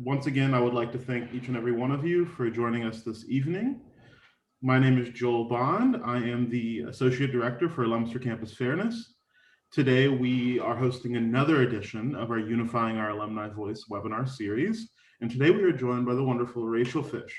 Once again, I would like to thank each and every one of you for joining us this evening. My name is Joel Bond. I am the Associate Director for Alums for Campus Fairness. Today, we are hosting another edition of our Unifying Our Alumni Voice webinar series. And today we are joined by the wonderful Rachel Fish.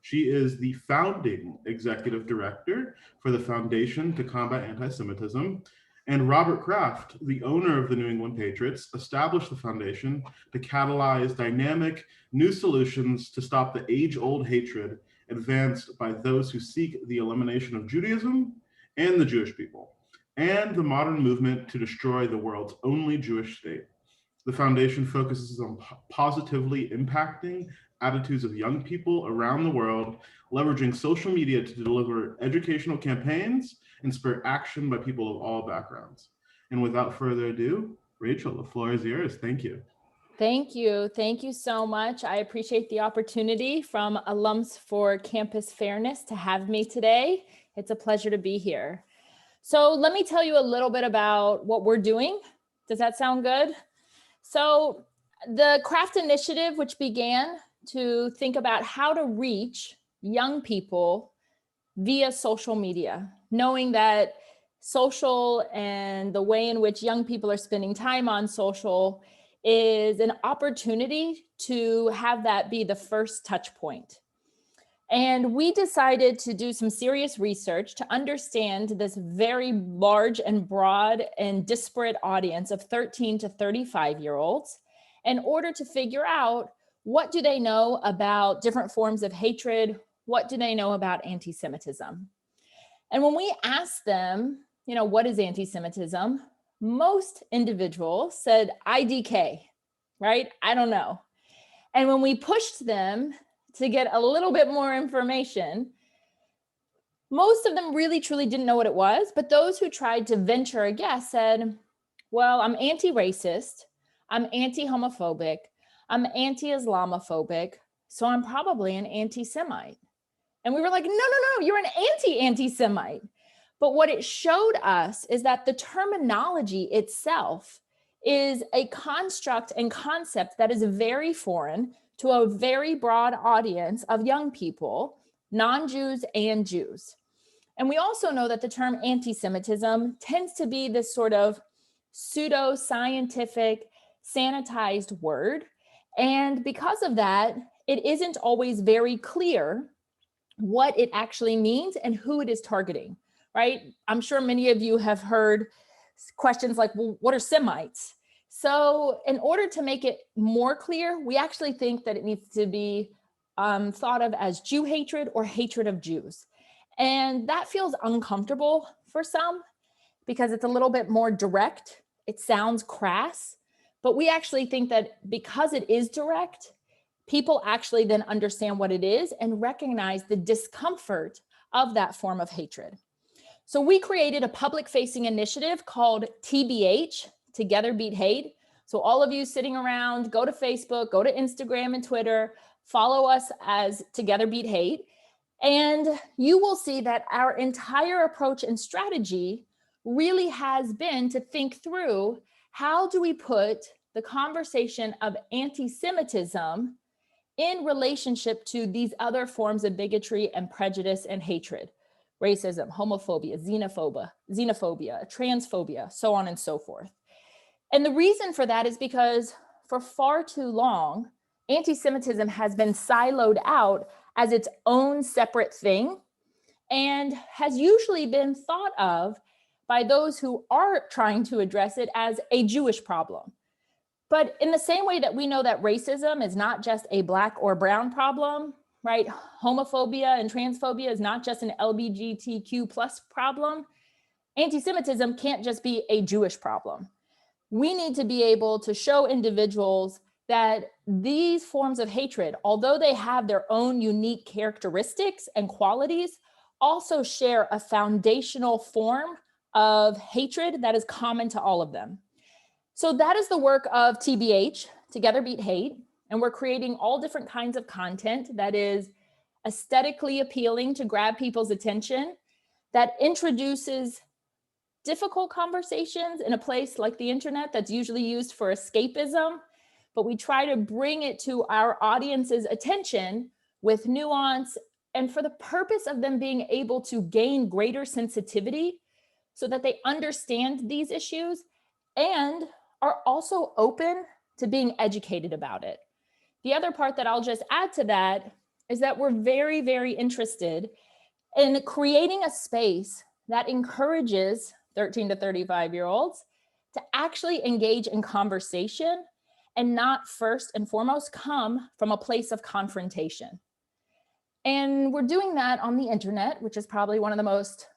She is the founding Executive Director for the Foundation to Combat Anti-Semitism. And Robert Kraft, the owner of the New England Patriots, established the foundation to catalyze dynamic new solutions to stop the age-old hatred advanced by those who seek the elimination of Judaism and the Jewish people, and the modern movement to destroy the world's only Jewish state. The foundation focuses on positively impacting attitudes of young people around the world, leveraging social media to deliver educational campaigns and spur action by people of all backgrounds. And without further ado, Rachel, the floor is yours. Thank you. Thank you. Thank you so much. I appreciate the opportunity from Alums for Campus Fairness to have me today. It's a pleasure to be here. So let me tell you a little bit about what we're doing. Does that sound good? So the Kraft Initiative, which began to think about how to reach young people via social media, knowing that social and the way in which young people are spending time on social is an opportunity to have that be the first touch point. And we decided to do some serious research to understand this very large and broad and disparate audience of 13 to 35-year-olds in order to figure out what do they know about different forms of hatred, what do they know about anti-Semitism. And when we asked them, what is anti-Semitism? Most individuals said IDK, right? I don't know. And when we pushed them to get a little bit more information, most of them really truly didn't know what it was, but those who tried to venture a guess said, well, I'm anti-racist, I'm anti-homophobic, I'm anti-Islamophobic, so I'm probably an anti-Semite. And we were like, no, you're an anti-Semite. But what it showed us is that the terminology itself is a construct and concept that is very foreign to a very broad audience of young people, non-Jews and Jews. And we also know that the term anti-Semitism tends to be this sort of pseudo-scientific, sanitized word. And because of that, it isn't always very clear what it actually means and who it is targeting, right? I'm sure many of you have heard questions like, well, what are Semites? So in order to make it more clear, we actually think that it needs to be thought of as Jew hatred or hatred of Jews. And that feels uncomfortable for some because it's a little bit more direct. It sounds crass, but we actually think that because it is direct, people actually then understand what it is and recognize the discomfort of that form of hatred. So we created a public-facing initiative called TBH, Together Beat Hate. So all of you sitting around, go to Facebook, go to Instagram and Twitter, follow us as Together Beat Hate. And you will see that our entire approach and strategy really has been to think through how do we put the conversation of anti-Semitism in relationship to these other forms of bigotry and prejudice and hatred, racism, homophobia, xenophobia, transphobia, so on and so forth. And the reason for that is because for far too long, anti-Semitism has been siloed out as its own separate thing and has usually been thought of by those who are trying to address it as a Jewish problem. But in the same way that we know that racism is not just a Black or brown problem, right? Homophobia and transphobia is not just an LGBTQ plus problem. Anti-Semitism can't just be a Jewish problem. We need to be able to show individuals that these forms of hatred, although they have their own unique characteristics and qualities, also share a foundational form of hatred that is common to all of them. So that is the work of TBH, Together Beat Hate, and we're creating all different kinds of content that is aesthetically appealing to grab people's attention, that introduces difficult conversations in a place like the internet that's usually used for escapism, but we try to bring it to our audience's attention with nuance and for the purpose of them being able to gain greater sensitivity so that they understand these issues and are also open to being educated about it. The other part that I'll just add to that is that we're very, very interested in creating a space that encourages 13 to 35-year-olds to actually engage in conversation and not first and foremost come from a place of confrontation. And we're doing that on the internet, which is probably one of the most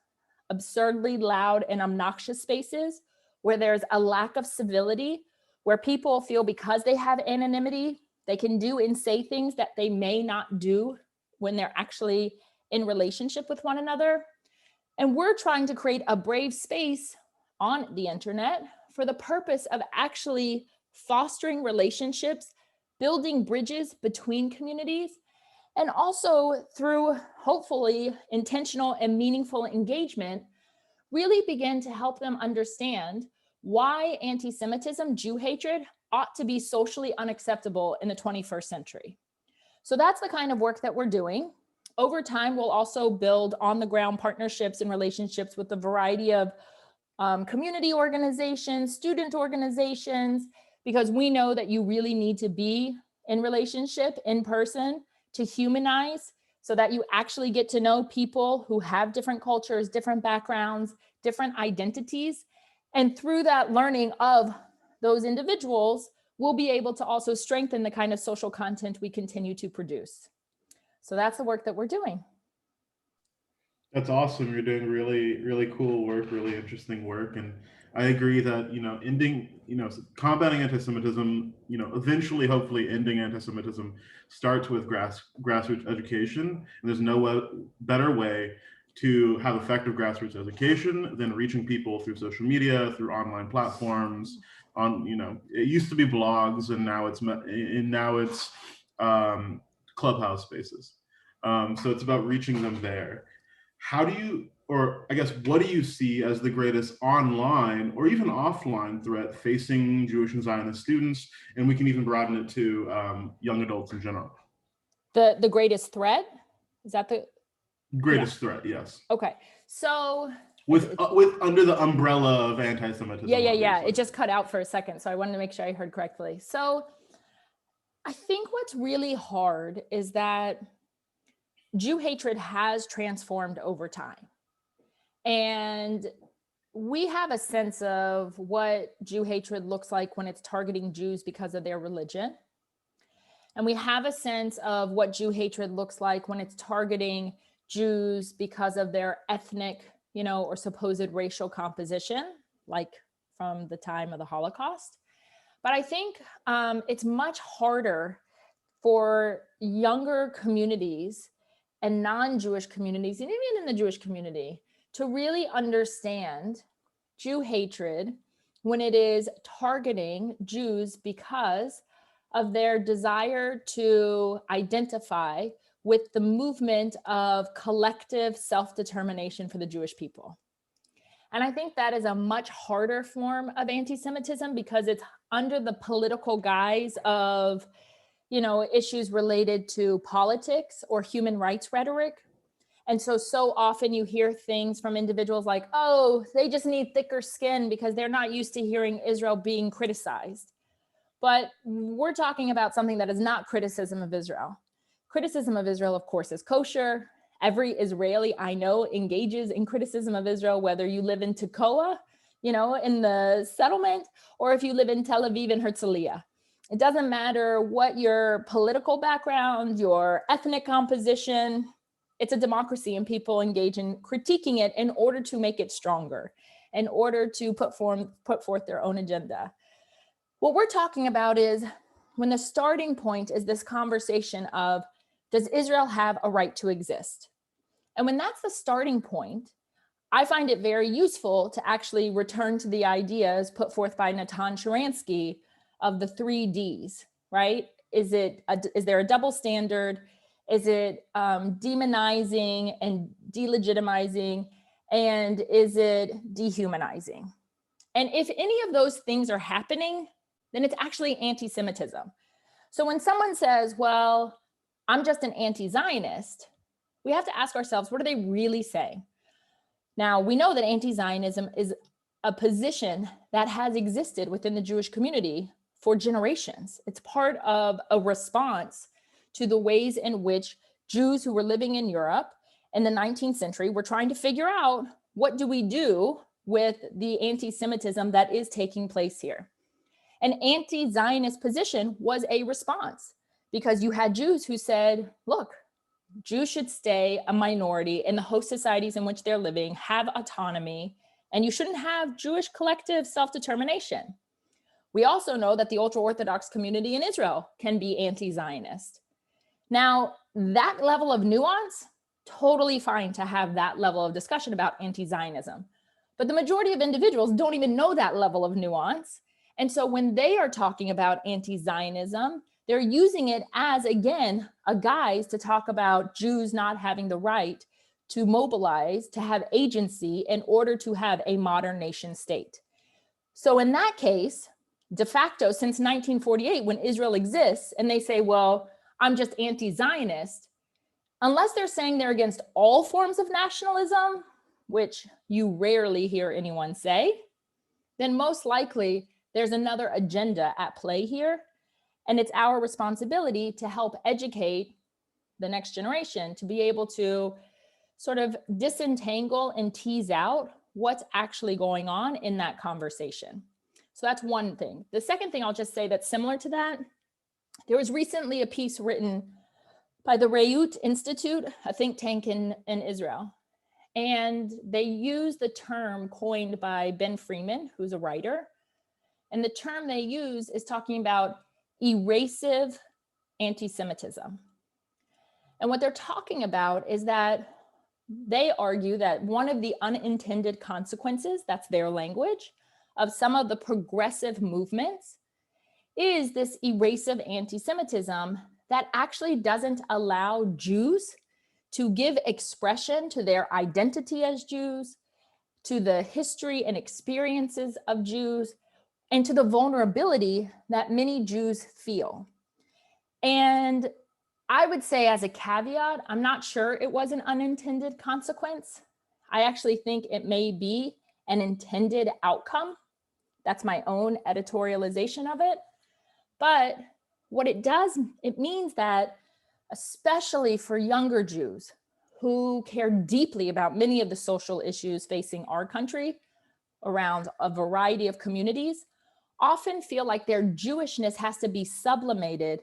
absurdly loud and obnoxious spaces where there's a lack of civility, where people feel because they have anonymity, they can do and say things that they may not do when they're actually in relationship with one another. And we're trying to create a brave space on the internet for the purpose of actually fostering relationships, building bridges between communities, and also through hopefully intentional and meaningful engagement, really begin to help them understand why anti-Semitism, Jew hatred, ought to be socially unacceptable in the 21st century. So that's the kind of work that we're doing. Over time, we'll also build on-the-ground partnerships and relationships with a variety of community organizations, student organizations, because we know that you really need to be in relationship in person to humanize so that you actually get to know people who have different cultures, different backgrounds, different identities. And through that learning of those individuals, we'll be able to also strengthen the kind of social content we continue to produce. So that's the work that we're doing. That's awesome. You're doing really, really cool work, really interesting work. And I agree that, combating anti-Semitism, eventually, hopefully ending anti-Semitism starts with grassroots education. And there's no better way to have effective grassroots education than reaching people through social media, through online platforms, it used to be blogs and now it's Clubhouse spaces. So it's about reaching them there. How do you, or I guess, what do you see as the greatest online or even offline threat facing Jewish and Zionist students? And we can even broaden it to young adults in general. The greatest threat? Is that the greatest threat? Yes. Okay. So with under the umbrella of anti-Semitism. Yeah. It just cut out for a second, so I wanted to make sure I heard correctly. So I think what's really hard is that Jew hatred has transformed over time. And we have a sense of what Jew hatred looks like when it's targeting Jews because of their religion. And we have a sense of what Jew hatred looks like when it's targeting Jews because of their ethnic, or supposed racial composition, like from the time of the Holocaust. But I think it's much harder for younger communities and non-Jewish communities, and even in the Jewish community, to really understand Jew hatred when it is targeting Jews because of their desire to identify with the movement of collective self-determination for the Jewish people. And I think that is a much harder form of anti-Semitism because it's under the political guise of issues related to politics or human rights rhetoric. And so often you hear things from individuals like, oh, they just need thicker skin because they're not used to hearing Israel being criticized. But we're talking about something that is not criticism of Israel. Criticism of Israel, of course, is kosher. Every Israeli I know engages in criticism of Israel, whether you live in Tekoa, in the settlement, or if you live in Tel Aviv and Herzliya. It doesn't matter what your political background, your ethnic composition. It's a democracy and people engage in critiquing it in order to make it stronger, in order to put forth their own agenda. What we're talking about is when the starting point is this conversation of, does Israel have a right to exist? And when that's the starting point, I find it very useful to actually return to the ideas put forth by Natan Sharansky of the 3 Ds, right? Is there a double standard? Is it demonizing and delegitimizing? And is it dehumanizing? And if any of those things are happening, then it's actually anti-Semitism. So when someone says, well, I'm just an anti-Zionist, we have to ask ourselves, what are they really saying? Now, we know that anti-Zionism is a position that has existed within the Jewish community for generations. It's part of a response to the ways in which Jews who were living in Europe in the 19th century were trying to figure out, what do we do with the anti-Semitism that is taking place here? An anti-Zionist position was a response, because you had Jews who said, look, Jews should stay a minority in the host societies in which they're living, have autonomy, and you shouldn't have Jewish collective self-determination. We also know that the ultra-Orthodox community in Israel can be anti-Zionist. Now, that level of nuance, totally fine to have that level of discussion about anti-Zionism. But the majority of individuals don't even know that level of nuance. And so when they are talking about anti-Zionism, they're using it as, again, a guise to talk about Jews not having the right to mobilize, to have agency in order to have a modern nation state. So in that case, de facto, since 1948, when Israel exists, and they say, well, I'm just anti-Zionist, unless they're saying they're against all forms of nationalism, which you rarely hear anyone say, then most likely there's another agenda at play here. And it's our responsibility to help educate the next generation to be able to sort of disentangle and tease out what's actually going on in that conversation. So that's one thing. The second thing I'll just say that's similar to that, there was recently a piece written by the Reut Institute, a think tank in Israel. And they use the term coined by Ben Freeman, who's a writer. And the term they use is talking about erasive anti-Semitism. And what they're talking about is that they argue that one of the unintended consequences, that's their language, of some of the progressive movements is this erasive anti-Semitism that actually doesn't allow Jews to give expression to their identity as Jews, to the history and experiences of Jews, and to the vulnerability that many Jews feel. And I would say, as a caveat, I'm not sure it was an unintended consequence. I actually think it may be an intended outcome. That's my own editorialization of it. But what it does, it means that, especially for younger Jews who care deeply about many of the social issues facing our country around a variety of communities, often feel like their Jewishness has to be sublimated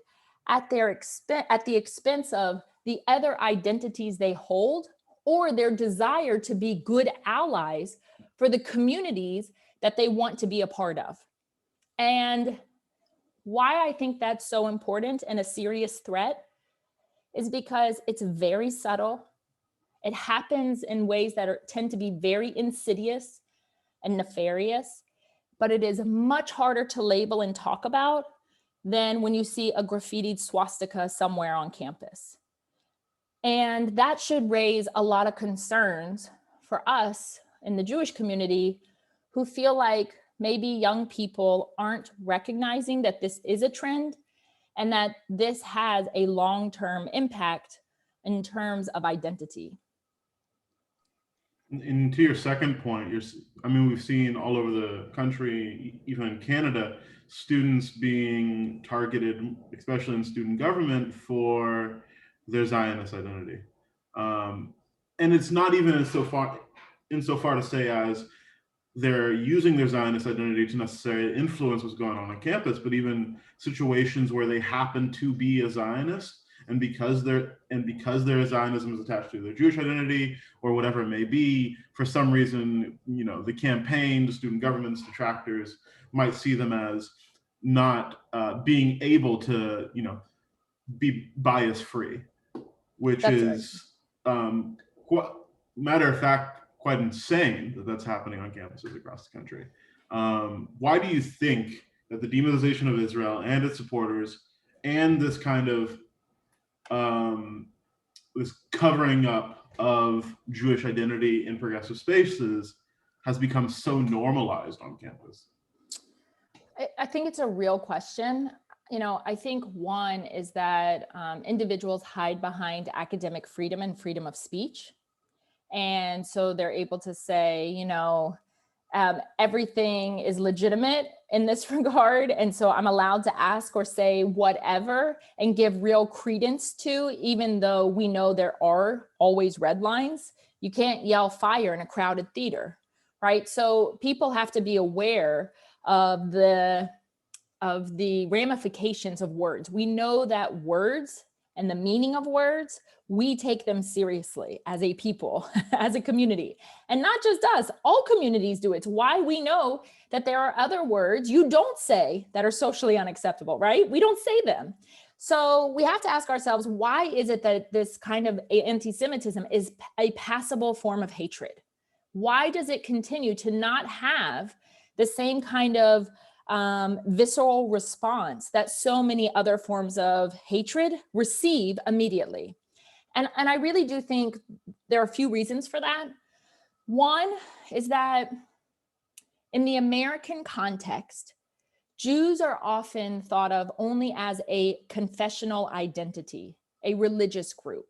at the expense of the other identities they hold, or their desire to be good allies for the communities that they want to be a part of. And why I think that's so important and a serious threat is because it's very subtle. It happens in ways that tend to be very insidious and nefarious, but it is much harder to label and talk about than when you see a graffitied swastika somewhere on campus. And that should raise a lot of concerns for us in the Jewish community who feel like maybe young people aren't recognizing that this is a trend and that this has a long-term impact in terms of identity. And to your second point, we've seen all over the country, even in Canada, students being targeted, especially in student government, for their Zionist identity. And it's not even insofar to say as they're using their Zionist identity to necessarily influence what's going on campus, but even situations where they happen to be a Zionist, and because their Zionism is attached to their Jewish identity or whatever it may be, for some reason, the campaign, the student government's detractors might see them as not being able to, be bias free, which That's is matter of fact quite insane that that's happening on campuses across the country. Why do you think that the demonization of Israel and its supporters and this kind of this covering up of Jewish identity in progressive spaces has become so normalized on campus? I think it's a real question. I think one is that individuals hide behind academic freedom and freedom of speech. And so they're able to say, everything is legitimate in this regard. And so I'm allowed to ask or say whatever and give real credence to, even though we know there are always red lines. You can't yell fire in a crowded theater, right? So people have to be aware of the ramifications of words. We know that words and the meaning of words, we take them seriously as a people, as a community. And not just us, all communities do it. It's why we know that there are other words you don't say that are socially unacceptable, right? We don't say them. So we have to ask ourselves, why is it that this kind of anti-Semitism is a passable form of hatred? Why does it continue to not have the same kind of visceral response that so many other forms of hatred receive immediately? And I really do think there are a few reasons for that. One is that in the American context, Jews are often thought of only as a confessional identity, a religious group.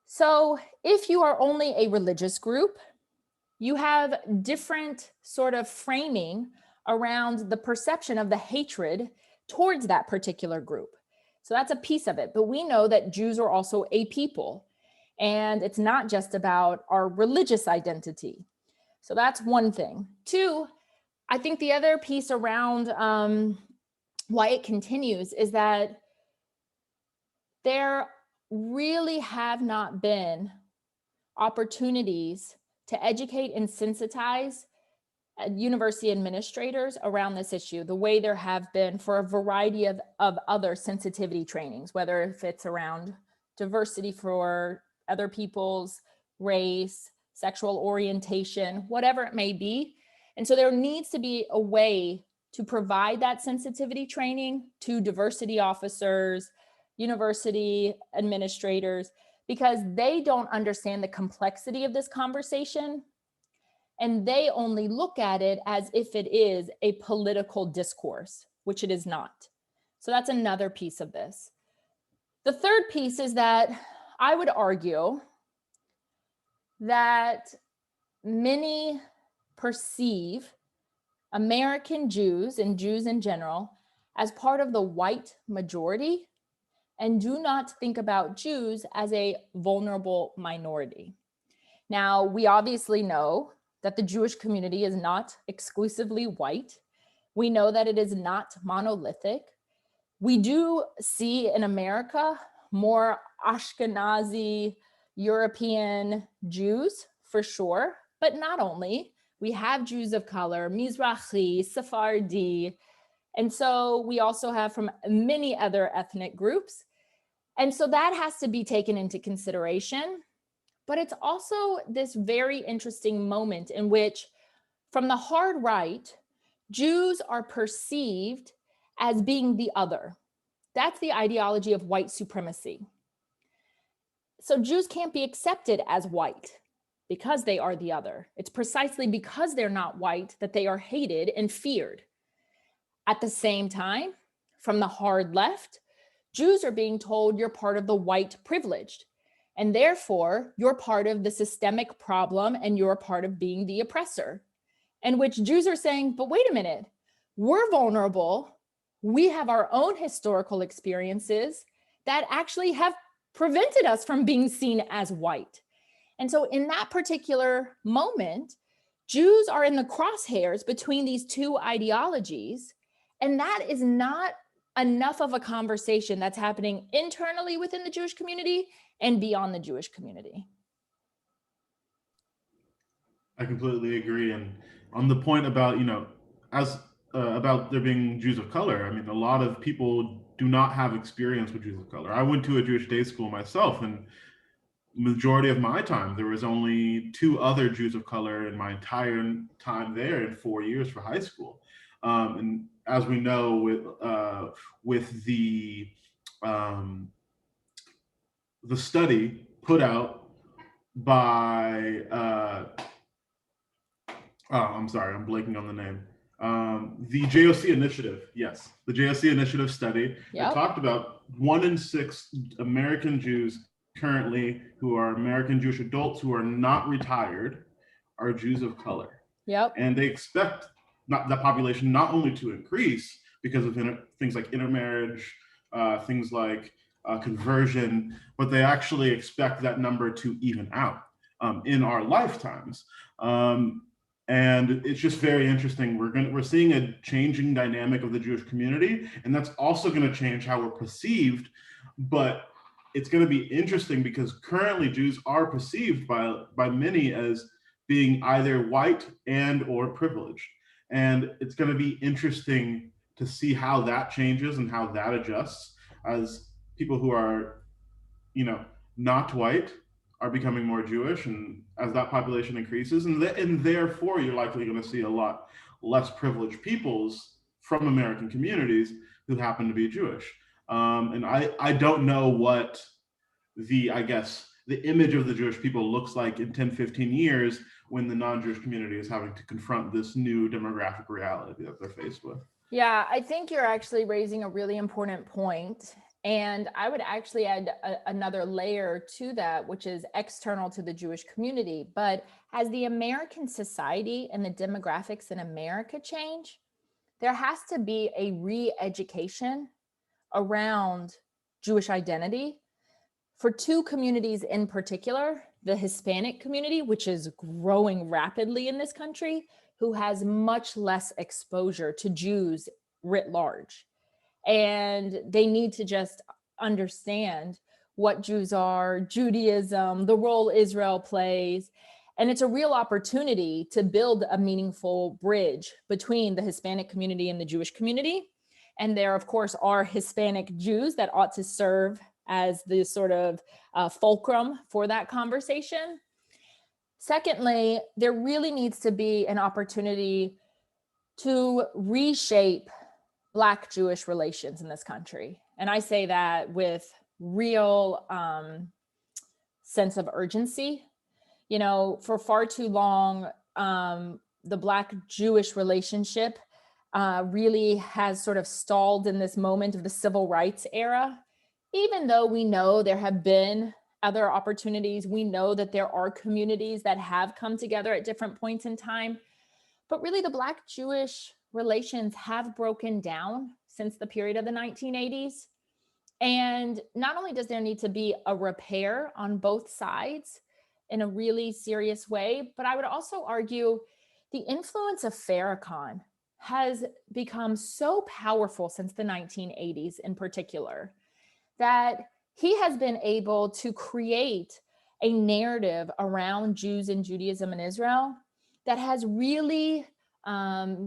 So if you are only a religious group, you have different sort of framing around the perception of the hatred towards that particular group. So that's a piece of it. But we know that Jews are also a people, and it's not just about our religious identity. So that's one thing. Two, I think the other piece around why it continues is that there really have not been opportunities to educate and sensitize university administrators around this issue, the way there have been for a variety of other sensitivity trainings, whether if it's around diversity for other people's race, sexual orientation, whatever it may be. And so there needs to be a way to provide that sensitivity training to diversity officers, university administrators, because they don't understand the complexity of this conversation. And they only look at it as if it is a political discourse, which it is not. So that's another piece of this. The third piece is that I would argue that many perceive American Jews and Jews in general as part of the white majority and do not think about Jews as a vulnerable minority. Now, we obviously know that the Jewish community is not exclusively white. We know that it is not monolithic. We do see in America more Ashkenazi European Jews, for sure, but not only. We have Jews of color, Mizrahi, Sephardi, and so we also have from many other ethnic groups. And so that has to be taken into consideration. But it's also this very interesting moment in which, from the hard right, Jews are perceived as being the other. That's the ideology of white supremacy. So Jews can't be accepted as white because they are the other. It's precisely because they're not white that they are hated and feared. At the same time, from the hard left, Jews are being told you're part of the white privileged. And therefore, you're part of the systemic problem and you're part of being the oppressor. And which Jews are saying, but wait a minute, we're vulnerable. We have our own historical experiences that actually have prevented us from being seen as white. And so in that particular moment, Jews are in the crosshairs between these two ideologies. And that is not enough of a conversation that's happening internally within the Jewish community and beyond the Jewish community. I completely agree. And on the point about, about there being Jews of color, I mean, a lot of people do not have experience with Jews of color. I went to a Jewish day school myself, and majority of my time, there was only 2 other Jews of color in my entire time there in 4 years for high school. And as we know, with the study put out by I'm sorry, I'm blanking on the name. The JOC initiative, yes, the JOC initiative study that talked about 1 in 6 American Jews currently who are American Jewish adults who are not retired are Jews of color. And they expect that population not only to increase because of things like intermarriage, things like conversion, but they actually expect that number to even out in our lifetimes. And it's just very interesting. We're seeing a changing dynamic of the Jewish community, and that's also going to change how we're perceived. But it's going to be interesting because currently Jews are perceived by many as being either white and or privileged. And it's going to be interesting to see how that changes and how that adjusts as people who are, not white are becoming more Jewish, and as that population increases, and therefore you're likely going to see a lot less privileged peoples from American communities who happen to be Jewish. And I don't know what the image of the Jewish people looks like in 10, 15 years when the non-Jewish community is having to confront this new demographic reality that they're faced with. Yeah, I think you're actually raising a really important point. And I would actually add another layer to that, which is external to the Jewish community. But as the American society and the demographics in America change, there has to be a re-education around Jewish identity for two communities in particular: the Hispanic community, which is growing rapidly in this country, who has much less exposure to Jews writ large. And they need to just understand what Jews are, Judaism, the role Israel plays. And it's a real opportunity to build a meaningful bridge between the Hispanic community and the Jewish community. And there, of course, are Hispanic Jews that ought to serve as the sort of fulcrum for that conversation. Secondly, there really needs to be an opportunity to reshape Black-Jewish relations in this country. And I say that with real sense of urgency. For far too long, the Black-Jewish relationship really has sort of stalled in this moment of the civil rights era. Even though we know there have been other opportunities, we know that there are communities that have come together at different points in time, but really the Black-Jewish relations have broken down since the period of the 1980s. And not only does there need to be a repair on both sides in a really serious way, but I would also argue the influence of Farrakhan has become so powerful since the 1980s in particular, that he has been able to create a narrative around Jews and Judaism in Israel that has really, I'd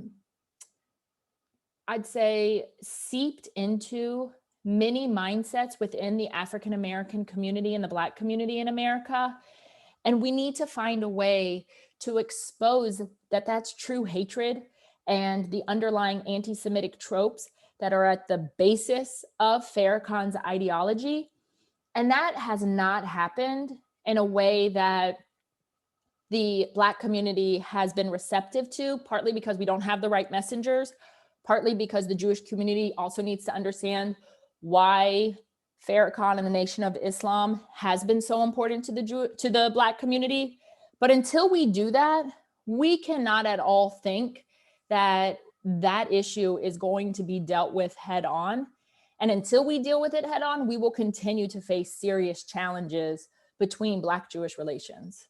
say, seeped into many mindsets within the African American community and the Black community in America. And we need to find a way to expose that that's true hatred and the underlying anti-Semitic tropes that are at the basis of Farrakhan's ideology. And that has not happened in a way that the Black community has been receptive to, partly because we don't have the right messengers, partly because the Jewish community also needs to understand why Farrakhan and the Nation of Islam has been so important to the Black community. But until we do that, we cannot at all think that that issue is going to be dealt with head on. And until we deal with it head on, we will continue to face serious challenges between Black-Jewish relations.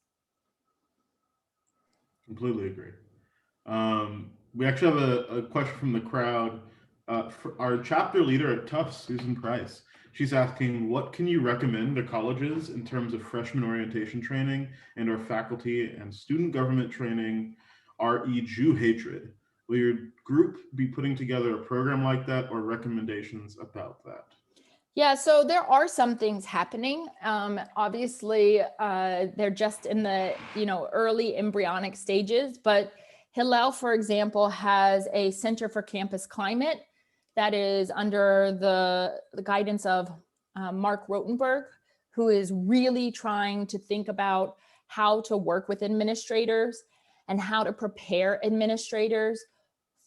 Completely agree. We actually have a question from the crowd. For our chapter leader at Tufts, Susan Price. She's asking, what can you recommend to colleges in terms of freshman orientation training and our faculty and student government training, re Jew hatred? Will your group be putting together a program like that, or recommendations about that? Yeah, so there are some things happening. Obviously, they're just in the early embryonic stages, but Hillel, for example, has a Center for Campus Climate that is under the guidance of Mark Rotenberg, who is really trying to think about how to work with administrators and how to prepare administrators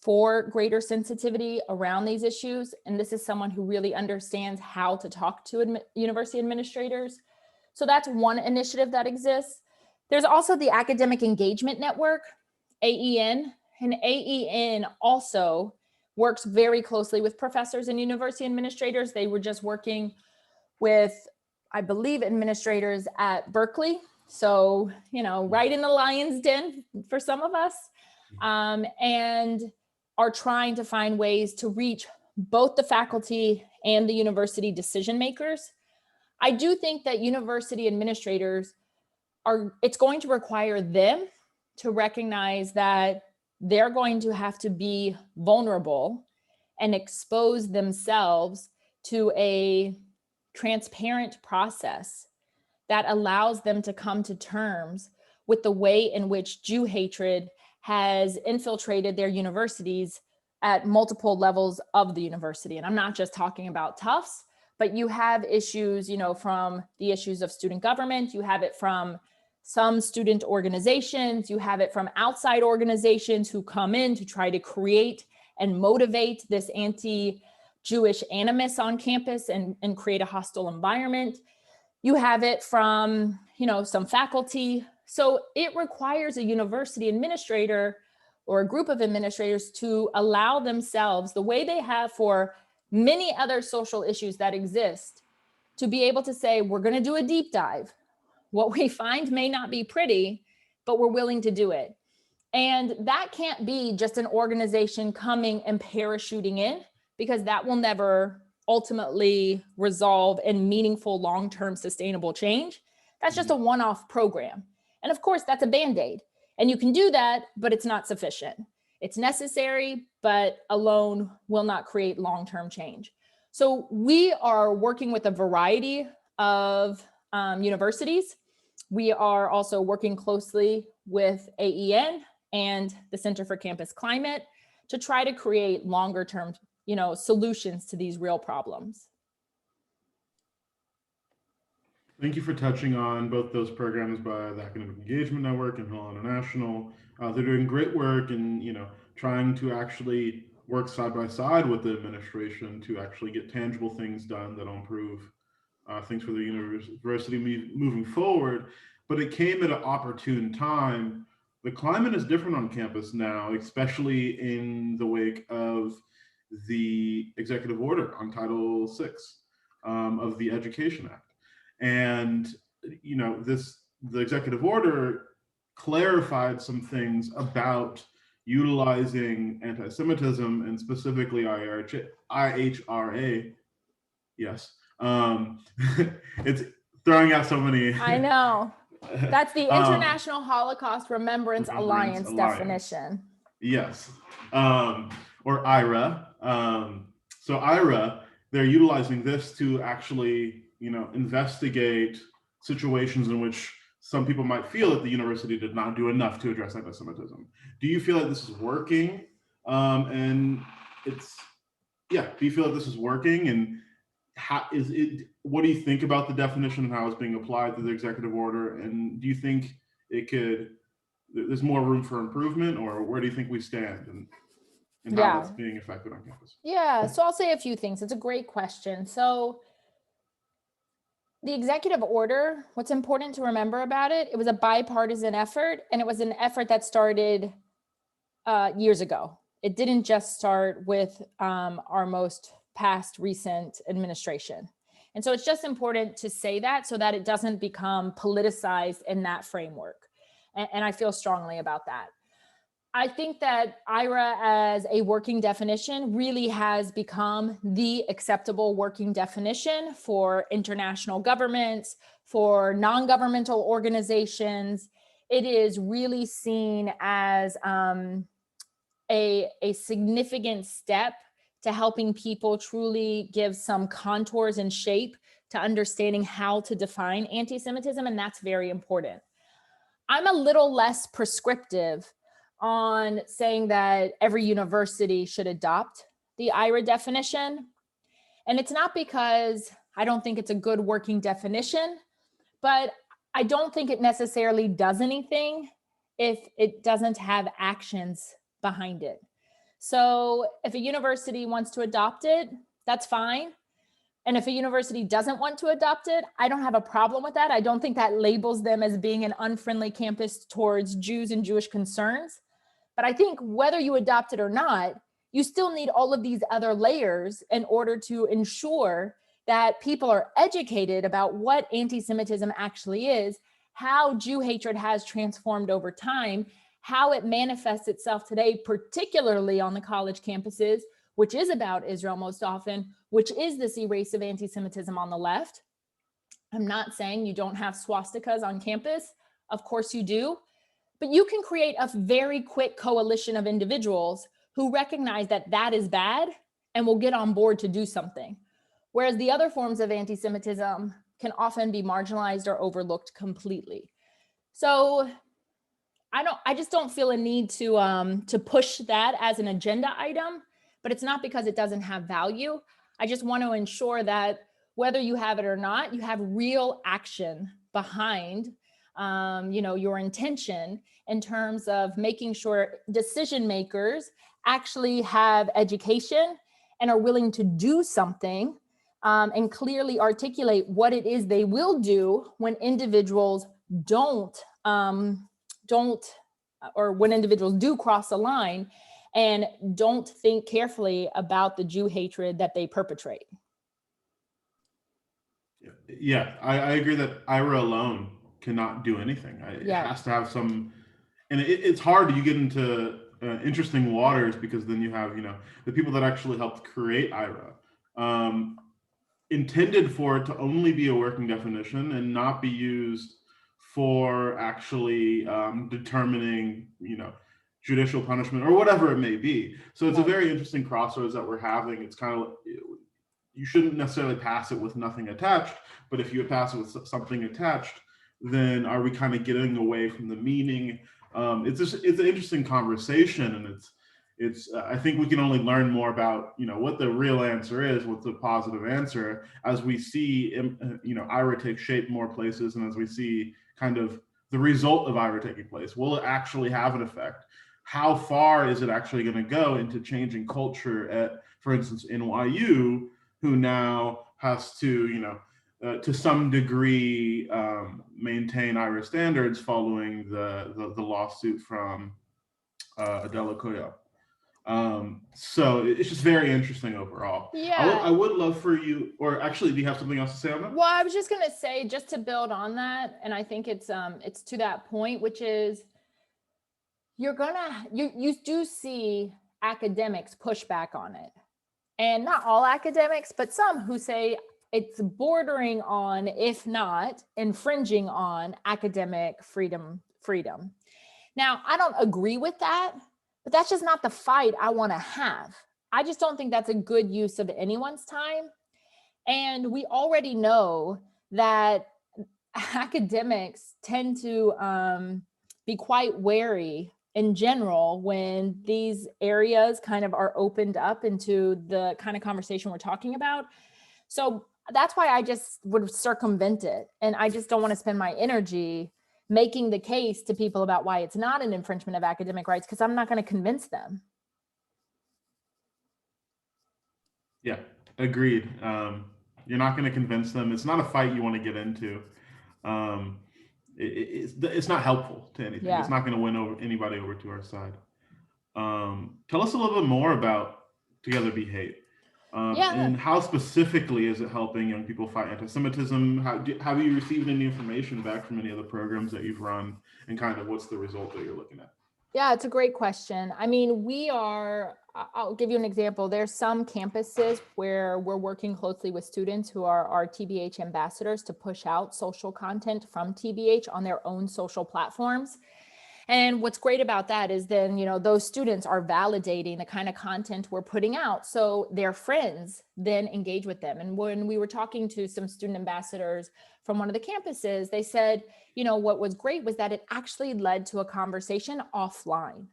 for greater sensitivity around these issues. And this is someone who really understands how to talk to university administrators. So that's one initiative that exists. There's also the Academic Engagement Network, AEN, and AEN also works very closely with professors and university administrators. They were just working with, I believe, administrators at Berkeley. So, right in the lion's den for some of us, and are trying to find ways to reach both the faculty and the university decision makers. I do think that university administrators it's going to require them to recognize that they're going to have to be vulnerable and expose themselves to a transparent process that allows them to come to terms with the way in which Jew hatred has infiltrated their universities at multiple levels of the university. And I'm not just talking about Tufts, but you have issues, from the issues of student government, you have it from some student organizations, you have it from outside organizations who come in to try to create and motivate this anti-Jewish animus on campus and create a hostile environment. You have it from, some faculty. So it requires a university administrator or a group of administrators to allow themselves, the way they have for many other social issues that exist, to be able to say, we're going to do a deep dive. What we find may not be pretty, but we're willing to do it. And that can't be just an organization coming and parachuting in, because that will never ultimately resolve in meaningful, long-term sustainable change. That's just a one-off program. And of course, that's a Band-Aid. And you can do that, but it's not sufficient. It's necessary, but alone will not create long-term change. So we are working with a variety of universities. We are also working closely with AEN and the Center for Campus Climate to try to create longer-term, solutions to these real problems. Thank you for touching on both those programs by the Academic Engagement Network and Hillel International. They're doing great work and, trying to actually work side by side with the administration to actually get tangible things done that'll improve things for the university moving forward. But it came at an opportune time. The climate is different on campus now, especially in the wake of the executive order on Title VI of the Education Act. And, the executive order clarified some things about utilizing anti-Semitism and specifically IHRA. Yes. It's throwing out so many. I know. That's the International Holocaust Remembrance Alliance definition. Yes. Or IRA. So IRA, they're utilizing this to actually, investigate situations in which some people might feel that the university did not do enough to address anti-Semitism. Do you feel like this is working? Do you feel like this is working? And what do you think about the definition and how it's being applied to the executive order? And do you think there's more room for improvement, or where do you think we stand and how it's being affected on campus? Yeah, so I'll say a few things. It's a great question. So the executive order, what's important to remember about it, it was a bipartisan effort, and it was an effort that started years ago. It didn't just start with our most past recent administration. And so it's just important to say that so that it doesn't become politicized in that framework. And I feel strongly about that. I think that IRA as a working definition really has become the acceptable working definition for international governments, for non-governmental organizations. It is really seen as a significant step to helping people truly give some contours and shape to understanding how to define anti-Semitism, and that's very important. I'm a little less prescriptive on saying that every university should adopt the IRA definition. And it's not because I don't think it's a good working definition, but I don't think it necessarily does anything if it doesn't have actions behind it. So if a university wants to adopt it, that's fine. And if a university doesn't want to adopt it, I don't have a problem with that. I don't think that labels them as being an unfriendly campus towards Jews and Jewish concerns. But I think whether you adopt it or not, you still need all of these other layers in order to ensure that people are educated about what anti-Semitism actually is, how Jew hatred has transformed over time, how it manifests itself today, particularly on the college campuses, which is about Israel most often, which is this erase of anti-Semitism on the left. I'm not saying you don't have swastikas on campus. Of course you do. But you can create a very quick coalition of individuals who recognize that that is bad and will get on board to do something. Whereas the other forms of anti-Semitism can often be marginalized or overlooked completely. So I just don't feel a need to push that as an agenda item, but it's not because it doesn't have value. I just want to ensure that whether you have it or not, you have real action behind your intention in terms of making sure decision makers actually have education and are willing to do something and clearly articulate what it is they will do when individuals or when individuals do cross the line and don't think carefully about the Jew hatred that they perpetrate. Yeah, I agree that IRA alone cannot do anything. It has to have some, and it's hard. You get into interesting waters because then you have, the people that actually helped create IRA intended for it to only be a working definition and not be used for actually determining, judicial punishment or whatever it may be. So it's a very interesting crossroads that we're having. It's kind of, you shouldn't necessarily pass it with nothing attached, but if you pass it with something attached, then are we kind of getting away from the meaning? It's an interesting conversation, and it's I think we can only learn more about what the real answer is, what's the positive answer, as we see IRA take shape more places, and as we see kind of the result of IRA taking place. Will it actually have an effect? How far is it actually going to go into changing culture at, for instance, NYU, who now has to to some degree maintain IRA standards following the lawsuit from Adela Koya. So it's just very interesting overall. Yeah. I would love for you, or actually, do you have something else to say on that? Well, I was just going to say, just to build on that, and I think it's to that point, which is you do see academics push back on it, and not all academics, but some who say it's bordering on, if not infringing on, academic freedom. Now, I don't agree with that, but that's just not the fight I want to have. I just don't think that's a good use of anyone's time. And we already know that academics tend to be quite wary in general when these areas kind of are opened up into the kind of conversation we're talking about. So that's why I just would circumvent it. And I just don't want to spend my energy making the case to people about why it's not an infringement of academic rights, because I'm not going to convince them. Yeah, agreed. You're not going to convince them. It's not a fight you want to get into. It's not helpful to anything. Yeah. It's not going to win anybody over to our side. Tell us a little bit more about Together Be Hate. And how specifically is it helping young people fight anti-Semitism? Have you received any information back from any of the programs that you've run, and kind of what's the result that you're looking at? Yeah, it's a great question. I mean, I'll give you an example. There's some campuses where we're working closely with students who are our TBH ambassadors to push out social content from TBH on their own social platforms. And what's great about that is then, those students are validating the kind of content we're putting out. So their friends then engage with them. And when we were talking to some student ambassadors from one of the campuses, they said, what was great was that it actually led to a conversation offline.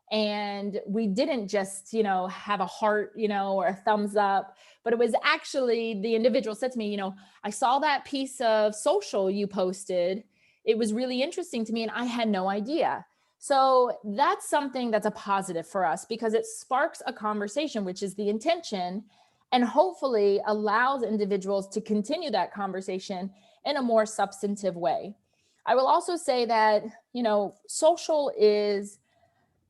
And we didn't just, have a heart, or a thumbs up, but it was actually the individual said to me, I saw that piece of social you posted. It was really interesting to me and I had no idea. So that's something that's a positive for us because it sparks a conversation, which is the intention, and hopefully allows individuals to continue that conversation in a more substantive way. I will also say that, social is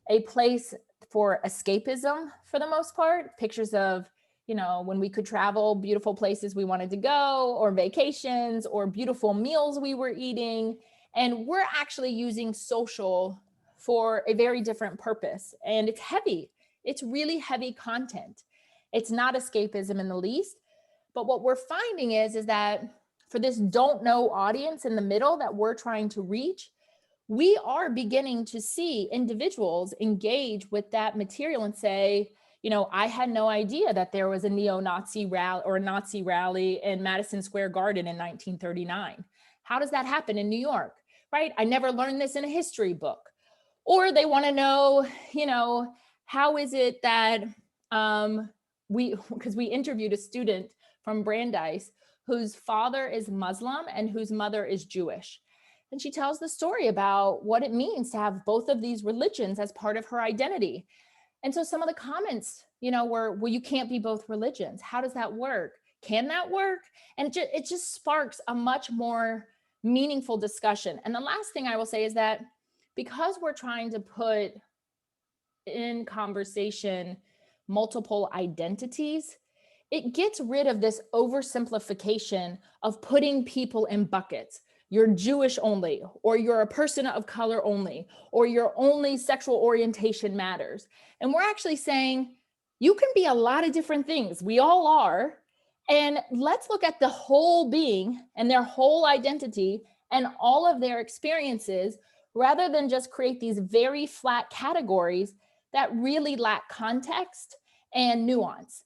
a place for escapism for the most part. Pictures of, when we could travel, beautiful places we wanted to go, or vacations, or beautiful meals we were eating. And we're actually using social for a very different purpose. And it's heavy. It's really heavy content. It's not escapism in the least. But what we're finding is that for this don't know audience in the middle that we're trying to reach, we are beginning to see individuals engage with that material and say, I had no idea that there was a neo-Nazi rally or a Nazi rally in Madison Square Garden in 1939. How does that happen in New York, right? I never learned this in a history book. Or they want to know, how is it that because we interviewed a student from Brandeis whose father is Muslim and whose mother is Jewish. And she tells the story about what it means to have both of these religions as part of her identity. And so some of the comments, were, well, you can't be both religions. How does that work? Can that work? And it just sparks a much more meaningful discussion. And the last thing I will say is that because we're trying to put in conversation multiple identities, it gets rid of this oversimplification of putting people in buckets. You're Jewish only, or you're a person of color only, or your only sexual orientation matters. And we're actually saying you can be a lot of different things. We all are. And let's look at the whole being and their whole identity and all of their experiences, rather than just create these very flat categories that really lack context and nuance.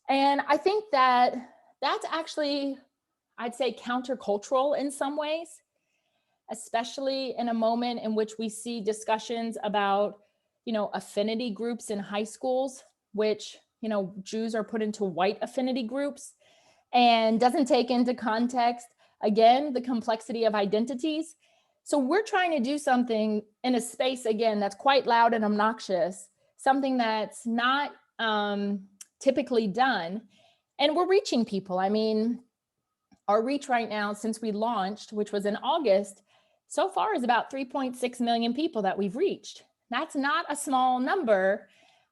And I think that that's actually, I'd say, countercultural in some ways, especially in a moment in which we see discussions about, affinity groups in high schools, which, Jews are put into white affinity groups and doesn't take into context, again, the complexity of identities. So we're trying to do something in a space, again, that's quite loud and obnoxious, something that's not typically done. And we're reaching people. I mean, our reach right now, since we launched, which was in August, so far is about 3.6 million people that we've reached. That's not a small number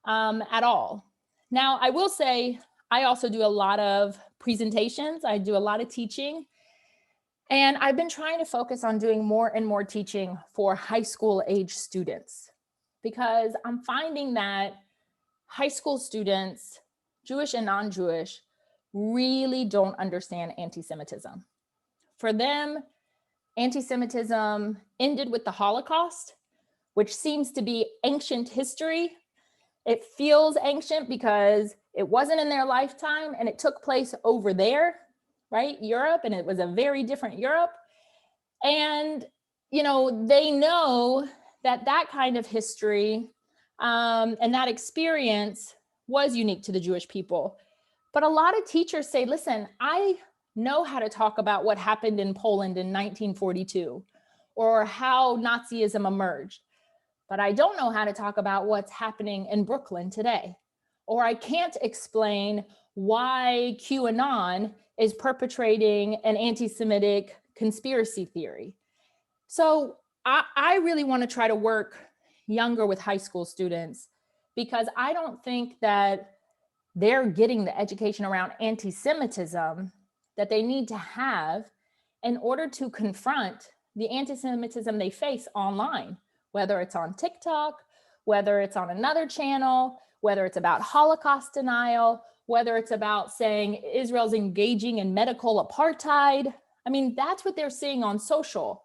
at all. Now, I will say, I also do a lot of presentations. I do a lot of teaching. And I've been trying to focus on doing more and more teaching for high school age students, because I'm finding that high school students, Jewish and non-Jewish, really don't understand anti-Semitism. For them, anti-Semitism ended with the Holocaust, which seems to be ancient history. It feels ancient because it wasn't in their lifetime and it took place over there, right? Europe, and it was a very different Europe. And, they know that that kind of history and that experience was unique to the Jewish people. But a lot of teachers say, listen, I know how to talk about what happened in Poland in 1942 or how Nazism emerged, but I don't know how to talk about what's happening in Brooklyn today. Or I can't explain why QAnon is perpetrating an anti-Semitic conspiracy theory. So I really want to try to work younger with high school students, because I don't think that they're getting the education around anti-Semitism that they need to have in order to confront the anti-Semitism they face online, whether it's on TikTok, whether it's on another channel, whether it's about Holocaust denial, whether it's about saying Israel's engaging in medical apartheid. I mean, that's what they're seeing on social.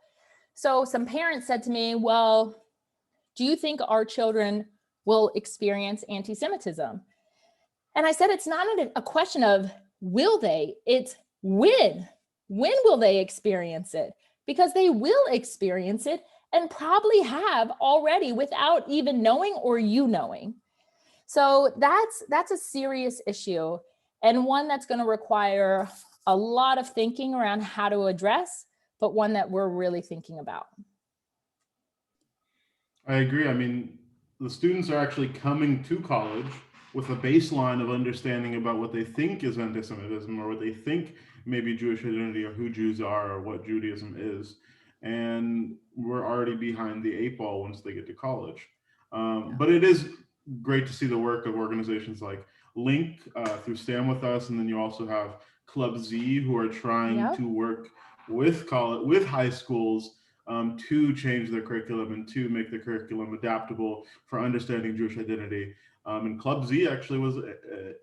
So some parents said to me, well, do you think our children will experience anti-Semitism? And I said, it's not a question of will they, it's when. When will they experience it? Because they will experience it and probably have already without even knowing or you knowing. So that's a serious issue, and one that's going to require a lot of thinking around how to address, but one that we're really thinking about. I agree. I mean, the students are actually coming to college with a baseline of understanding about what they think is anti-Semitism or what they think maybe Jewish identity or who Jews are or what Judaism is. And we're already behind the eight ball once they get to college. Yeah. But it is great to see the work of organizations like Link through Stand With Us. And then you also have Club Z, who are trying Yep. to work with college, with high schools to change their curriculum and to make the curriculum adaptable for understanding Jewish identity. And Club Z actually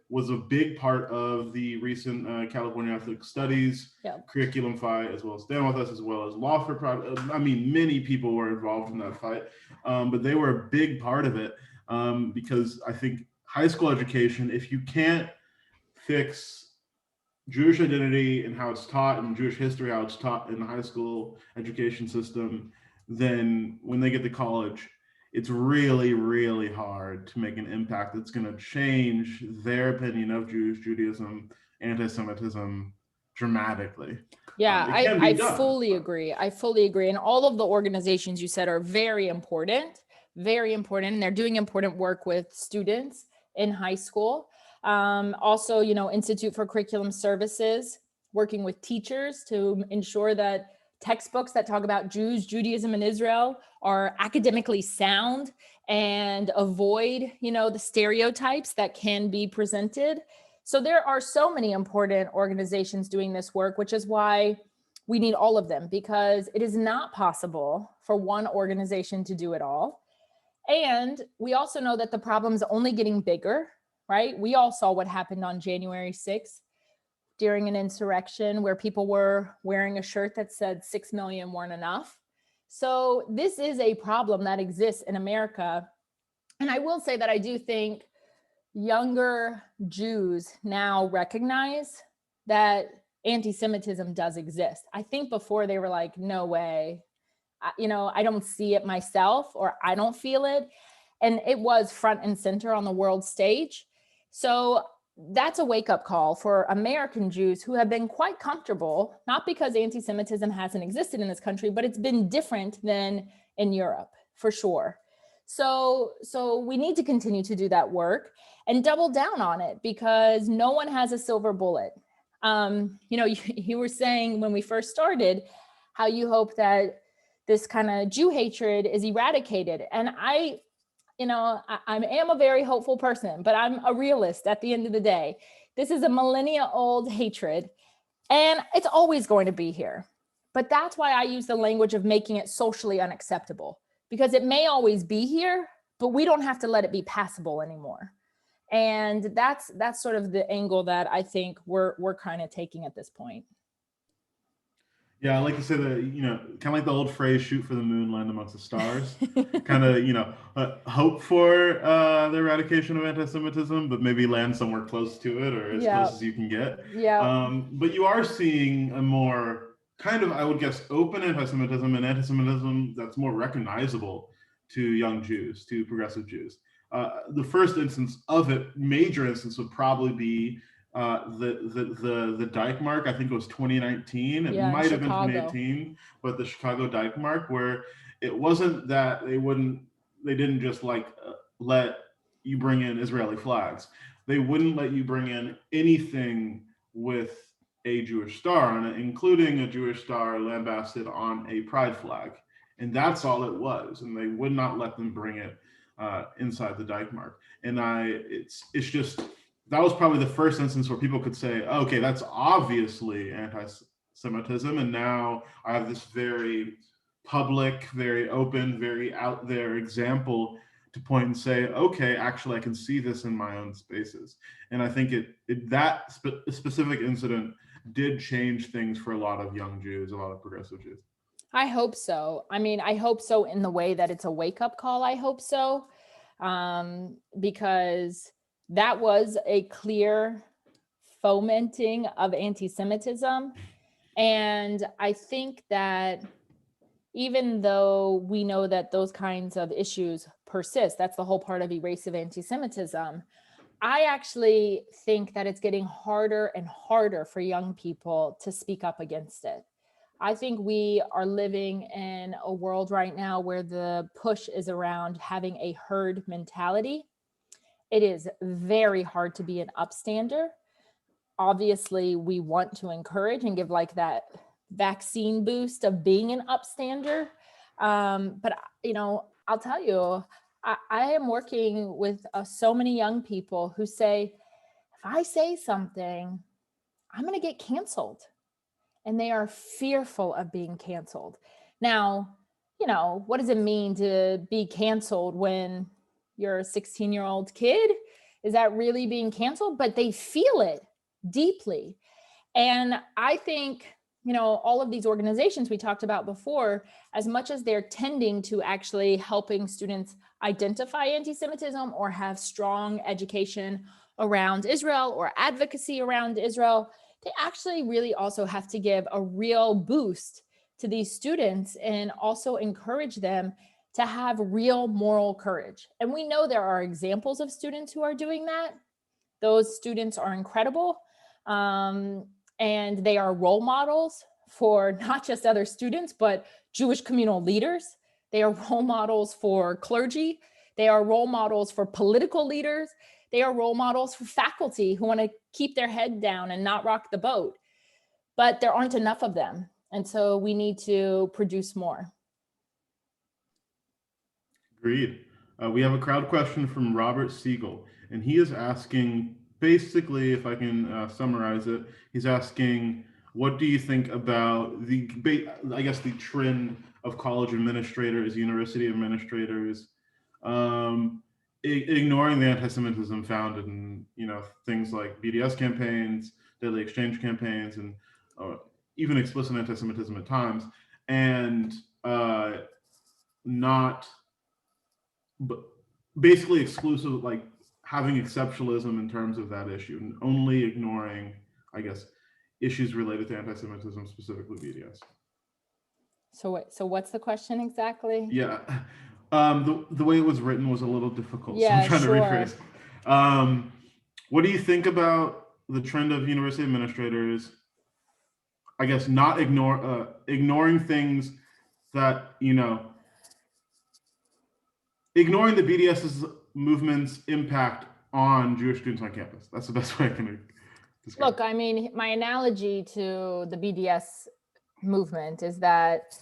was a big part of the recent California Ethnic Studies Yep. curriculum fight, as well as Stand With Us, as well as Law for Private. I mean, many people were involved in that fight, but they were a big part of it because I think high school education, if you can't fix Jewish identity and how it's taught, and Jewish history, how it's taught in the high school education system, then when they get to college, it's really, really hard to make an impact that's going to change their opinion of Judaism, anti-Semitism dramatically. Yeah, It can I be done, fully but agree. I fully agree. And all of the organizations you said are very important, and they're doing important work with students in high school. Also, Institute for Curriculum Services, working with teachers to ensure that textbooks that talk about Jews, Judaism, and Israel are academically sound and avoid, the stereotypes that can be presented. So there are so many important organizations doing this work, which is why we need all of them, because it is not possible for one organization to do it all. And we also know that the problem's only getting bigger, right? We all saw what happened on January 6th during an insurrection where people were wearing a shirt that said 6 million weren't enough. So this is a problem that exists in America. And I will say that I do think younger Jews now recognize that anti-Semitism does exist. I think before they were like, no way, I don't see it myself, or I don't feel it. And it was front and center on the world stage. So that's a wake-up call for American Jews who have been quite comfortable, not because anti-Semitism hasn't existed in this country, but it's been different than in Europe, for sure. So we need to continue to do that work and double down on it, because no one has a silver bullet. You were saying when we first started how you hope that this kind of Jew hatred is eradicated. And I am a very hopeful person, but I'm a realist at the end of the day. This is a millennia old hatred, and it's always going to be here. But that's why I use the language of making it socially unacceptable, because it may always be here, but we don't have to let it be passable anymore. And that's sort of the angle that I think we're kind of taking at this point. yeah, I like to say that, kind of like the old phrase, shoot for the moon, land amongst the stars. Kind of, hope for the eradication of anti-Semitism, but maybe land somewhere close to it or as close as you can get. Yeah. But you are seeing a more kind of, I would guess, open anti-Semitism and anti-Semitism that's more recognizable to young Jews, to progressive Jews. The first instance of it, major instance, would probably be the Dyke Mark. I think it was 2019. It might have been 2018, but the Chicago Dyke Mark, where it wasn't that they didn't just let you bring in Israeli flags. They wouldn't let you bring in anything with a Jewish star on it, including a Jewish star lambasted on a pride flag. And that's all it was. And they would not let them bring it inside the Dyke Mark. And it's just, that was probably the first instance where people could say, okay, that's obviously anti-Semitism. And now I have this very public, very open, very out there example to point and say, okay, actually, I can see this in my own spaces. And I think that specific incident did change things for a lot of young Jews, a lot of progressive Jews. I hope so. I mean, I hope so in the way that it's a wake-up call. I hope so, because that was a clear fomenting of anti-Semitism. And I think that even though we know that those kinds of issues persist, that's the whole part of erasive anti-Semitism, I actually think that it's getting harder and harder for young people to speak up against it. I think we are living in a world right now where the push is around having a herd mentality. It is very hard to be an upstander. Obviously, we want to encourage and give like that vaccine boost of being an upstander. But, I'll tell you, I am working with so many young people who say, if I say something, I'm going to get canceled. And they are fearful of being canceled. Now, what does it mean to be canceled when you're a 16-year-old kid? Is that really being canceled? But they feel it deeply. And I think, all of these organizations we talked about before, as much as they're tending to actually helping students identify anti-Semitism or have strong education around Israel or advocacy around Israel, they actually really also have to give a real boost to these students and also encourage them to have real moral courage. And we know there are examples of students who are doing that. Those students are incredible. And they are role models for not just other students, but Jewish communal leaders. They are role models for clergy. They are role models for political leaders. They are role models for faculty who want to keep their head down and not rock the boat. But there aren't enough of them. And so we need to produce more. Agreed. We have a crowd question from Robert Siegel, and he is asking, basically, if I can summarize it, he's asking, what do you think about the trend of college administrators, university administrators, ignoring the anti-Semitism found in things like BDS campaigns, deadly exchange campaigns, and even explicit anti-Semitism at times, and not, but basically exclusive, like having exceptionalism in terms of that issue, and only ignoring, I guess, issues related to anti-Semitism, specifically BDS. So what's the question exactly? Yeah. The way it was written was a little difficult, so Yeah, I'm trying sure. to rephrase. What do you think about the trend of university administrators, I guess, not ignoring things that, ignoring the BDS's movement's impact on Jewish students on campus? That's the best way I can describe it. Look, I mean, my analogy to the BDS movement is that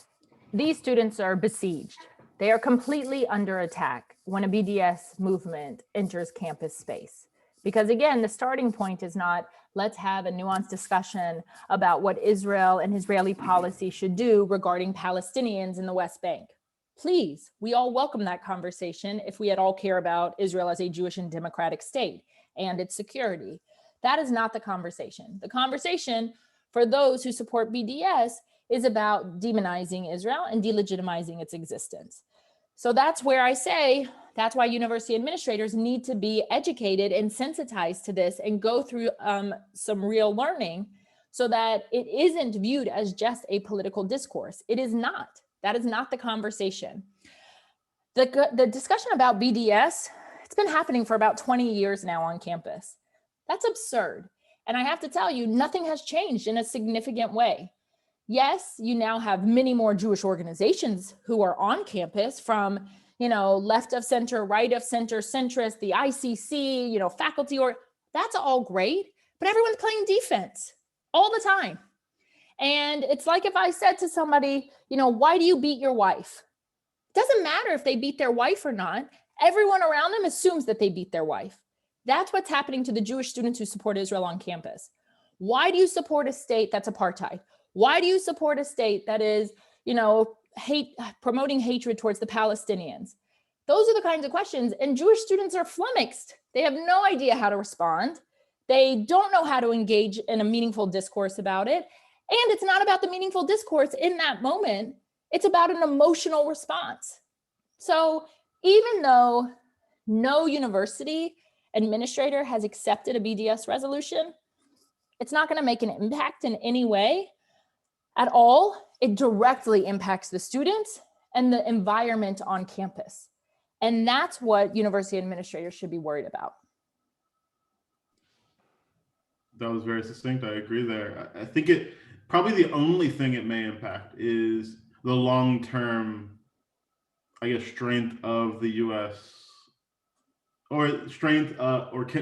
these students are besieged. They are completely under attack when a BDS movement enters campus space. Because again, the starting point is not, let's have a nuanced discussion about what Israel and Israeli policy should do regarding Palestinians in the West Bank. Please, we all welcome that conversation if we at all care about Israel as a Jewish and democratic state and its security. That is not the conversation. The conversation for those who support BDS is about demonizing Israel and delegitimizing its existence. So that's where I say, that's why university administrators need to be educated and sensitized to this and go through some real learning so that it isn't viewed as just a political discourse. It is not. That is not the conversation. The discussion about BDS, it's been happening for about 20 years now on campus. That's absurd. And I have to tell you, nothing has changed in a significant way. Yes, you now have many more Jewish organizations who are on campus, from, left of center, right of center, centrist, the ICC, faculty, or that's all great, but everyone's playing defense all the time. And it's like if I said to somebody, why do you beat your wife? It doesn't matter if they beat their wife or not. Everyone around them assumes that they beat their wife. That's what's happening to the Jewish students who support Israel on campus. Why do you support a state that's apartheid? Why do you support a state that is, promoting hatred towards the Palestinians? Those are the kinds of questions. And Jewish students are flummoxed. They have no idea how to respond. They don't know how to engage in a meaningful discourse about it. And it's not about the meaningful discourse in that moment. It's about an emotional response. So even though no university administrator has accepted a BDS resolution, it's not going to make an impact in any way at all. It directly impacts the students and the environment on campus. And that's what university administrators should be worried about. That was very succinct. I agree there. I think probably the only thing it may impact is the long-term, I guess, strength of the U.S. or strength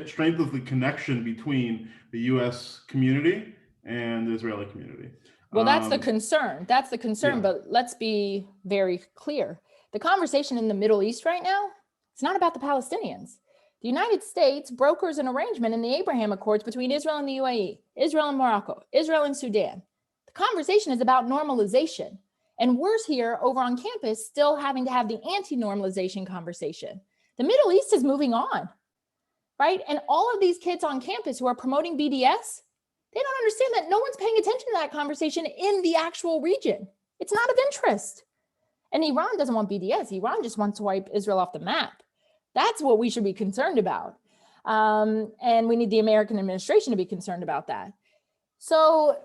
strength of the connection between the U.S. community and the Israeli community. Well, that's the concern. That's the concern. Yeah. But let's be very clear. The conversation in the Middle East right now, it's not about the Palestinians. The United States brokers an arrangement in the Abraham Accords between Israel and the UAE, Israel and Morocco, Israel and Sudan. The conversation is about normalization. And we're here over on campus still having to have the anti-normalization conversation. The Middle East is moving on, right? And all of these kids on campus who are promoting BDS, they don't understand that no one's paying attention to that conversation in the actual region. It's not of interest. And Iran doesn't want BDS. Iran just wants to wipe Israel off the map. That's what we should be concerned about. And we need the American administration to be concerned about that. So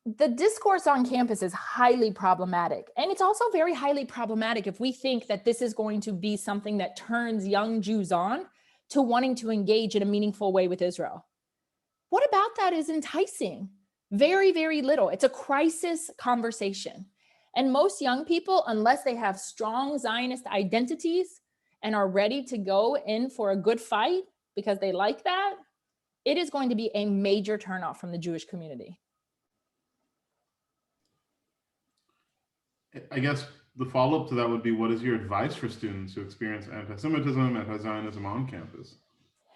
the discourse on campus is highly problematic. And it's also very highly problematic if we think that this is going to be something that turns young Jews on to wanting to engage in a meaningful way with Israel. What about that is enticing? Very, very little. It's a crisis conversation. And most young people, unless they have strong Zionist identities and are ready to go in for a good fight because they like that, it is going to be a major turnoff from the Jewish community. I guess the follow-up to that would be, what is your advice for students who experience anti-Semitism, anti-Zionism on campus?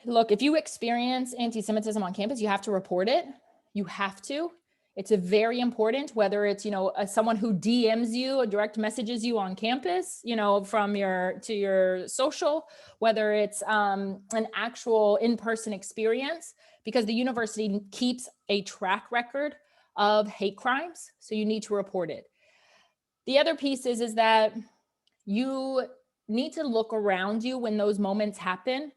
Look, if you experience anti-Semitism on campus, you have to report it. You have to. It's a very important, whether it's, someone who DMs you or direct messages you on campus, from your social, whether it's an actual in-person experience, because the university keeps a track record of hate crimes. So you need to report it. The other piece is that you need to look around you when those moments happen.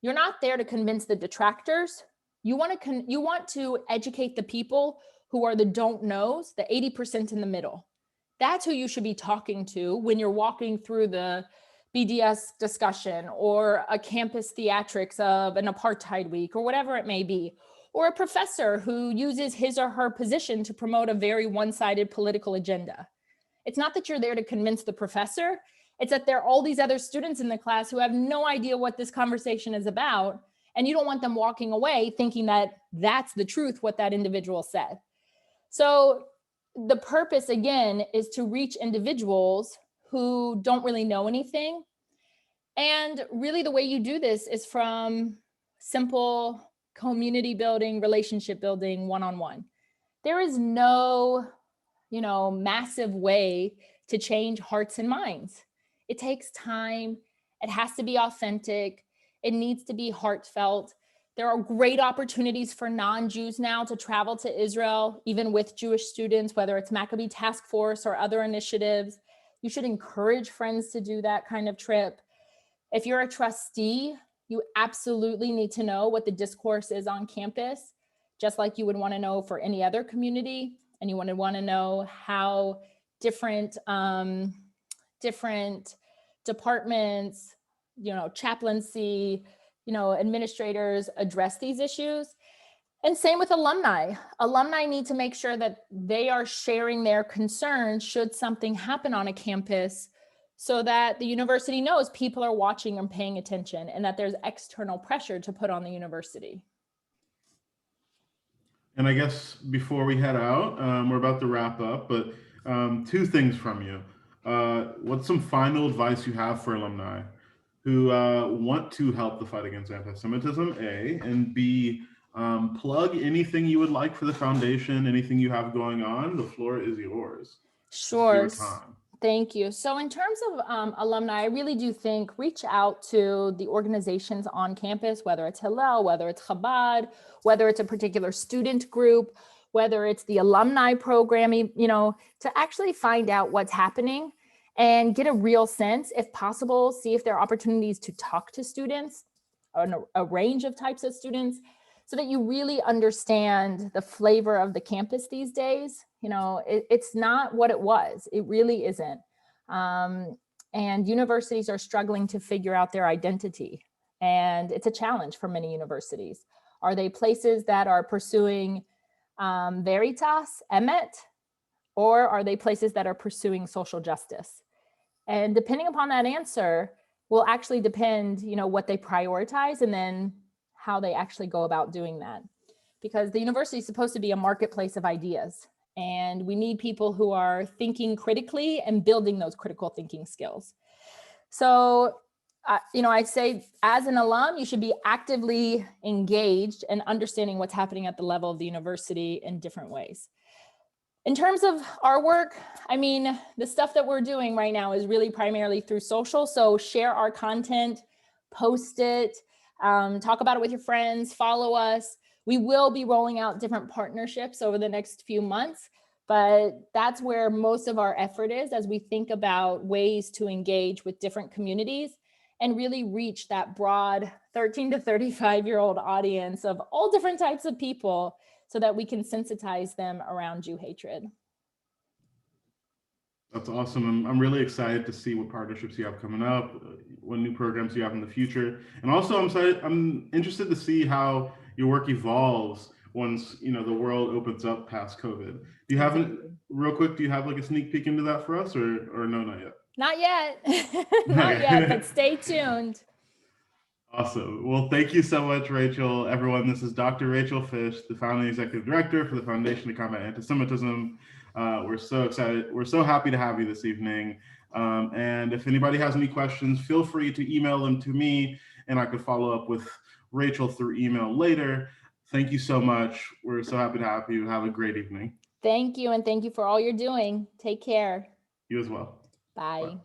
You're not there to convince the detractors. You want to educate the people who are the don't knows, the 80% in the middle. That's who you should be talking to when you're walking through the BDS discussion or a campus theatrics of an apartheid week or whatever it may be, or a professor who uses his or her position to promote a very one-sided political agenda. It's not that you're there to convince the professor. It's that there are all these other students in the class who have no idea what this conversation is about. And you don't want them walking away thinking that that's the truth, what that individual said. So the purpose, again, is to reach individuals who don't really know anything. And really the way you do this is from simple community building, relationship building, one-on-one. There is no, massive way to change hearts and minds. It takes time. It has to be authentic. It needs to be heartfelt. There are great opportunities for non-Jews now to travel to Israel, even with Jewish students, whether it's Maccabee Task Force or other initiatives. You should encourage friends to do that kind of trip. If you're a trustee, you absolutely need to know what the discourse is on campus, just like you would want to know for any other community. And you want to know how different departments, chaplaincy, administrators address these issues. And same with alumni. Alumni need to make sure that they are sharing their concerns should something happen on a campus, so that the university knows people are watching and paying attention, and that there's external pressure to put on the university. And I guess before we head out, we're about to wrap up, but two things from you. What's some final advice you have for alumni who want to help the fight against anti-Semitism, A, and B, plug anything you would like for the foundation, anything you have going on? The floor is yours. Sure. It's your time. Thank you. So in terms of alumni, I really do think reach out to the organizations on campus, whether it's Hillel, whether it's Chabad, whether it's a particular student group, whether it's the alumni program, to actually find out what's happening and get a real sense, if possible, see if there are opportunities to talk to students, a range of types of students, so that you really understand the flavor of the campus these days. It's not what it was. It really isn't. And universities are struggling to figure out their identity. And it's a challenge for many universities. Are they places that are pursuing Veritas, Emet, or are they places that are pursuing social justice? And depending upon that answer will actually depend, what they prioritize and then how they actually go about doing that. Because the university is supposed to be a marketplace of ideas, and we need people who are thinking critically and building those critical thinking skills. So, I'd say as an alum, you should be actively engaged and understanding what's happening at the level of the university in different ways. In terms of our work, the stuff that we're doing right now is really primarily through social. So share our content, post it, talk about it with your friends, follow us. We will be rolling out different partnerships over the next few months, but that's where most of our effort is as we think about ways to engage with different communities and really reach that broad 13 to 35-year-old audience of all different types of people so that we can sensitize them around Jew hatred. That's awesome. I'm really excited to see what partnerships you have coming up, what new programs you have in the future. And also I'm interested to see how your work evolves once, the world opens up past COVID. Do you have, real quick, do you have like a sneak peek into that for us or no, not yet? Not yet, not yet, but stay tuned. Awesome. Well, thank you so much, Rachel. Everyone, this is Dr. Rachel Fish, the founding executive director for the Foundation to Combat Anti-Semitism. We're so excited. We're so happy to have you this evening. And if anybody has any questions, feel free to email them to me, and I could follow up with Rachel through email later. Thank you so much. We're so happy to have you. Have a great evening. Thank you, and thank you for all you're doing. Take care. You as well. Bye. Bye.